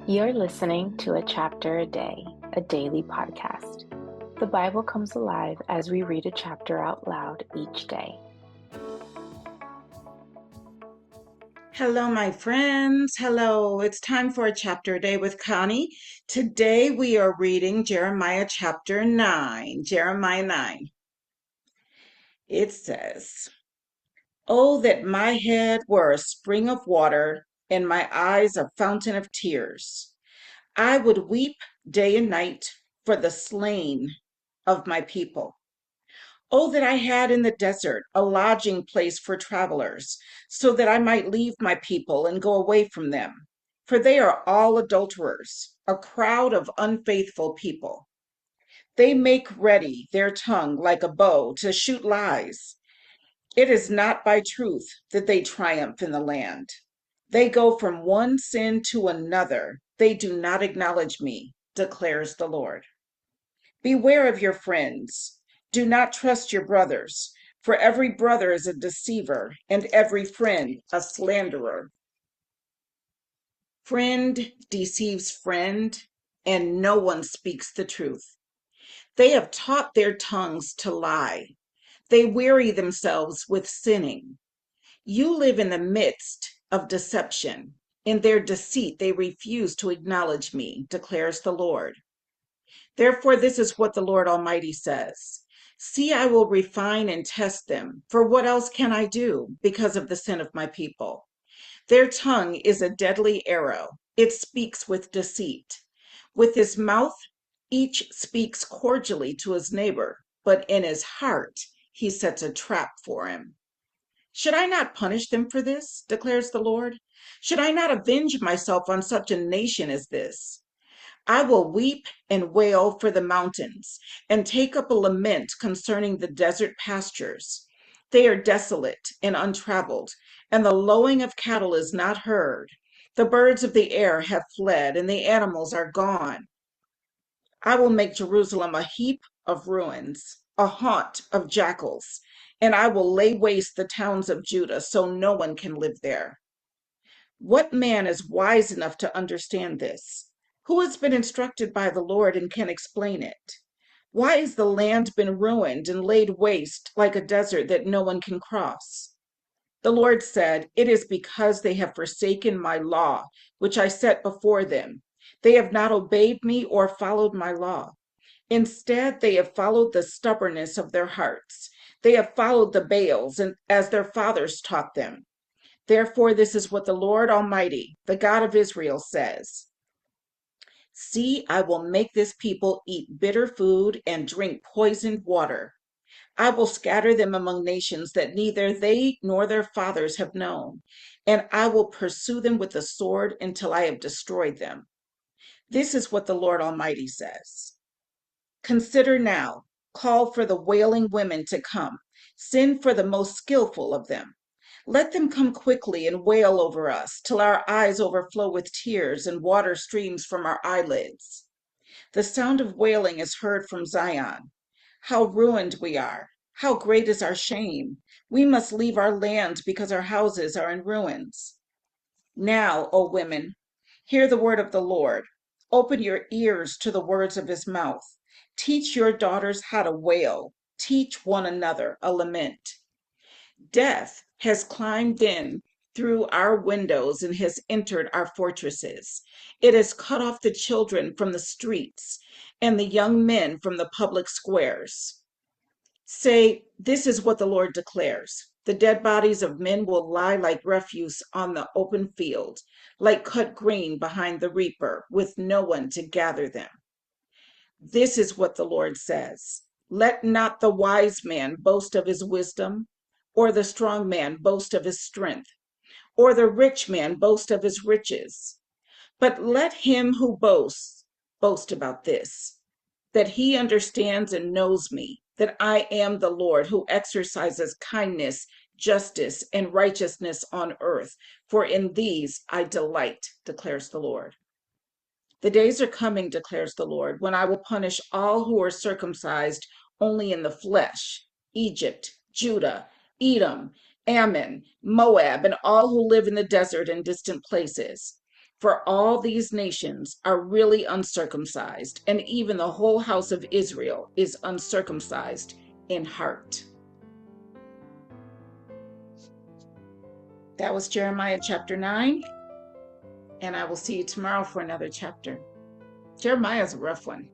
You're listening to A Chapter a Day, a daily podcast. The Bible comes alive as we read a chapter out loud each day. Hello, my friends. Hello. It's time for a chapter a day with Connie. Today we are reading Jeremiah chapter 9. Jeremiah 9. It says, "Oh, that my head were a spring of water and my eyes a fountain of tears. I would weep day and night for the slain of my people. Oh, that I had in the desert a lodging place for travelers, so that I might leave my people and go away from them. For they are all adulterers, a crowd of unfaithful people. They make ready their tongue like a bow to shoot lies. It is not by truth that they triumph in the land. They go from one sin to another. They do not acknowledge me, declares the Lord. Beware of your friends. Do not trust your brothers, for every brother is a deceiver, and every friend a slanderer. Friend deceives friend, and no one speaks the truth. They have taught their tongues to lie. They weary themselves with sinning. You live in the midst of deception. In their deceit, they refuse to acknowledge me, declares the Lord. Therefore, this is what the Lord Almighty says. See, I will refine and test them. For what else can I do because of the sin of my people? Their tongue is a deadly arrow. It speaks with deceit. With his mouth, each speaks cordially to his neighbor, but in his heart, he sets a trap for him. Should I not punish them for this, declares the Lord? Should I not avenge myself on such a nation as this? I will weep and wail for the mountains, and take up a lament concerning the desert pastures. They are desolate and untraveled, and the lowing of cattle is not heard. The birds of the air have fled, and the animals are gone. I will make Jerusalem a heap of ruins, a haunt of jackals, and I will lay waste the towns of Judah so no one can live there. What man is wise enough to understand this? Who has been instructed by the Lord and can explain it? Why has the land been ruined and laid waste like a desert that no one can cross? The Lord said, It is because they have forsaken my law, which I set before them. They have not obeyed me or followed my law. Instead, they have followed the stubbornness of their hearts. They have followed the Baals and as their fathers taught them. Therefore, this is what the Lord Almighty, the God of Israel, says. See, I will make this people eat bitter food and drink poisoned water. I will scatter them among nations that neither they nor their fathers have known, and I will pursue them with the sword until I have destroyed them. This is what the Lord Almighty says. Consider now, call for the wailing women to come, send for the most skillful of them. Let them come quickly and wail over us till our eyes overflow with tears and water streams from our eyelids. The sound of wailing is heard from Zion. How ruined we are! How great is our shame! We must leave our land because our houses are in ruins. Now, O women, hear the word of the Lord. Open your ears to the words of his mouth. Teach your daughters how to wail. Teach one another a lament. Death has climbed in through our windows and has entered our fortresses. It has cut off the children from the streets and the young men from the public squares. Say, this is what the Lord declares. The dead bodies of men will lie like refuse on the open field, like cut grain behind the reaper, with no one to gather them. This is what the Lord says. Let not the wise man boast of his wisdom, or the strong man boast of his strength, or the rich man boast of his riches. But let him who boasts boast about this, that he understands and knows me, that I am the Lord who exercises kindness, justice, and righteousness on earth, for in these I delight, declares the Lord. The days are coming, declares the Lord, when I will punish all who are circumcised only in the flesh: Egypt, Judah, Edom, Ammon, Moab, and all who live in the desert and distant places. For all these nations are really uncircumcised, and even the whole house of Israel is uncircumcised in heart. That was Jeremiah chapter 9, and I will see you tomorrow for another chapter. Jeremiah is a rough one.